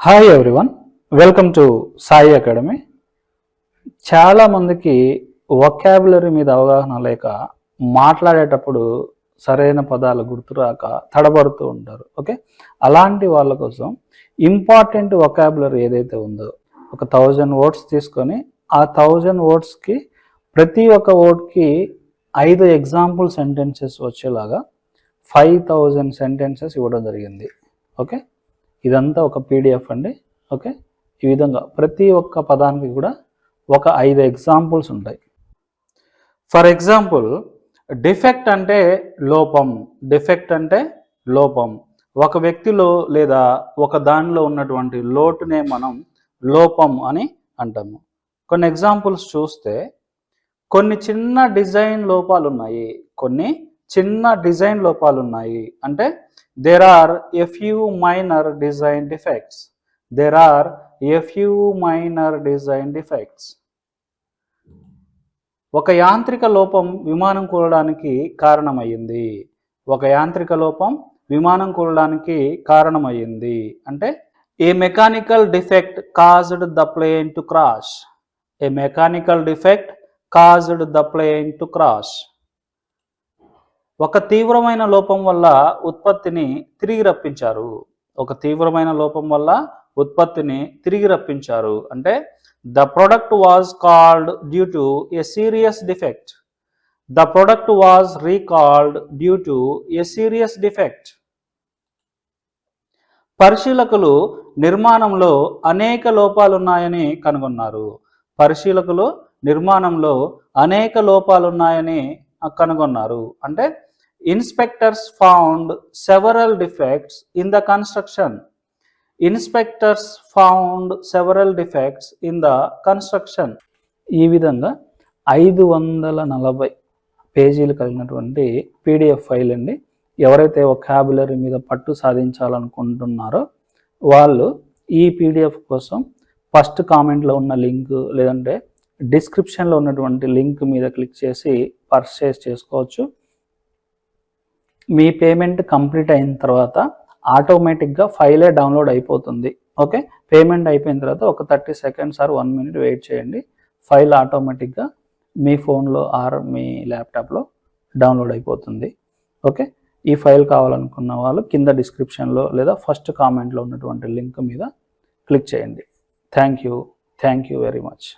Hi everyone, welcome to Sai academy. చాలామందికి vocabulary మీద అవగాహన లేక మాట్లాడేటప్పుడు సరైన పదాలు గుర్తురాక తడబడుతూ ఉంటారు. ఓకే, అలాంటి వాళ్ళ కోసం ఇంపార్టెంట్ వొకాబులరీ ఏదైతే ఉందో ఒక 1000 వర్డ్స్ తీసుకొని ఆ 1000 వర్డ్స్కి ప్రతి ఒక్క వర్డ్కి 5 ఎగ్జాంపుల్ సెంటెన్సెస్ వచ్చేలాగా 5000 సెంటెన్సెస్ ఇవ్వడం జరిగింది. ఓకే, ఇదంతా ఒక పీడిఎఫ్ అండి. ఓకే, ఈ విధంగా ప్రతి ఒక్క పదానికి కూడా ఒక 5 ఎగ్జాంపుల్స్ ఉంటాయి. ఫర్ ఎగ్జాంపుల్, డిఫెక్ట్ అంటే లోపం. డిఫెక్ట్ అంటే లోపం. ఒక వ్యక్తిలో లేదా ఒక దానిలో ఉన్నటువంటి లోటునే మనం లోపం అని అంటాము. కొన్ని ఎగ్జాంపుల్స్ చూస్తే కొన్ని చిన్న డిజైన్ లోపాలు ఉన్నాయి. కొన్ని చిన్న డిజైన్ లోపాలు ఉన్నాయి అంటే there are a few minor design defects. There are a few minor design defects. ఒక యాంత్రిక లోపం విమానం కూలడానికి కారణమయ్యింది. ఒక యాంత్రిక లోపం విమానం కూలడానికి కారణమయ్యింది అంటే a mechanical defect caused the plane to crash. A mechanical defect caused the plane to crash. ఒక తీవ్రమైన లోపం వల్ల ఉత్పత్తిని తిరిగి రప్పించారు. ఒక తీవ్రమైన లోపం వల్ల ఉత్పత్తిని తిరిగి రప్పించారు అంటే the product was called due to a serious defect. The product was recalled due to a serious defect. పరిశీలకులు నిర్మాణంలో అనేక లోపాలున్నాయని కనుగొన్నారు. పరిశీలకులు నిర్మాణంలో అనేక లోపాలున్నాయని కనుగొన్నారు అంటే inspectors found several defects in the construction. Inspectors found several defects in the construction. ఈ విధంగా 540 పేజీలు కలిగినటువంటి పీడిఎఫ్ ఫైల్ అండి. ఎవరైతే వొకాబులరీ మీద పట్టు సాధించాలనుకుంటున్నారో వాళ్ళు ఈ పీడిఎఫ్ కోసం ఫస్ట్ కామెంట్లో ఉన్న లింక్ లేదంటే డిస్క్రిప్షన్లో ఉన్నటువంటి లింక్ మీద క్లిక్ చేసి పర్చేస్ చేసుకోవచ్చు. మీ పేమెంట్ కంప్లీట్ అయిన తర్వాత ఆటోమేటిక్గా ఫైలే డౌన్లోడ్ అయిపోతుంది. ఓకే, పేమెంట్ అయిపోయిన తర్వాత ఒక 30 సెకండ్స్ ఆర్ 1 మినిట్ వెయిట్ చేయండి. ఫైల్ ఆటోమేటిక్గా మీ ఫోన్లో ఆర్ మీ ల్యాప్టాప్లో డౌన్లోడ్ అయిపోతుంది. ఓకే, ఈ ఫైల్ కావాలనుకున్న వాళ్ళు కింద డిస్క్రిప్షన్లో లేదా ఫస్ట్ కామెంట్లో ఉన్నటువంటి లింక్ మీద క్లిక్ చేయండి. Thank you very much.